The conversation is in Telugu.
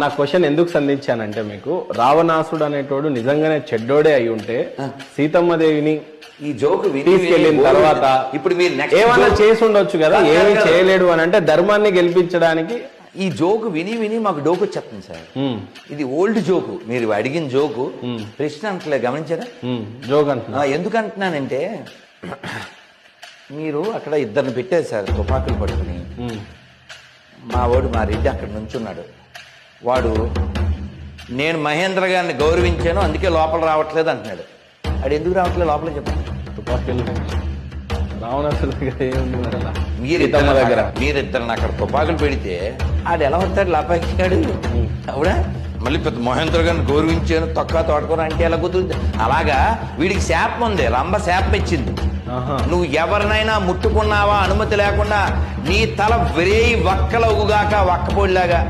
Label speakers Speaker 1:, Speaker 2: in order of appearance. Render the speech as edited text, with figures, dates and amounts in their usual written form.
Speaker 1: నా క్వశ్చన్ ఎందుకు సంధించానంటే, మీకు రావణాసుడు అనేటోడు నిజంగానే చెడ్డోడే అయి ఉంటే సీతమ్మదేవిని
Speaker 2: ఈ జోక్
Speaker 1: తీసుకెళ్లిన తర్వాత
Speaker 2: ఇప్పుడు మీరు
Speaker 1: ఏమన్నా చేసి ఉండొచ్చు కదా, ఏమీ చేయలేడు అని అంటే ధర్మాన్ని గెలిపించడానికి.
Speaker 2: ఈ జోకు విని మాకు డోకు వచ్చేస్తుంది సార్. ఇది ఓల్డ్ జోకు, మీరు అడిగిన జోకు ప్రశ్న అంటలే, గమనించారా?
Speaker 1: జోక్ అంటున్నా.
Speaker 2: ఎందుకు అంటున్నానంటే, మీరు అక్కడ ఇద్దరిని పెట్టారు సార్ తుపాకులు పట్టుకుని. మా రెడ్డి అక్కడ నుంచున్నాడు. వాడు నేను మహేంద్ర గారిని గౌరవించాను అందుకే లోపల రావట్లేదు అంటున్నాడు. అది ఎందుకు రావట్లేదు లోపల చెప్పండి.
Speaker 1: తుపాకులు
Speaker 2: మీరిద్దరిని అక్కడ తుపాకులు పెడితే ఆడు ఎలా వస్తాడు లాపాకిస్తాడు? అవునా? మళ్ళీ పెద్ద మహేంద్ర గారిని గౌరవించాను తొక్క తోటకూర అంటే ఎలా కుదురుతుంది? అలాగా వీడికి శాపం ఉంది, రంభ శాపం ఇచ్చింది. నువ్వు ఎవరినైనా ముట్టుకున్నావా అనుమతి లేకుండా నీ తల వెరేయి వక్కలవుగాక వక్కపోడిలాగా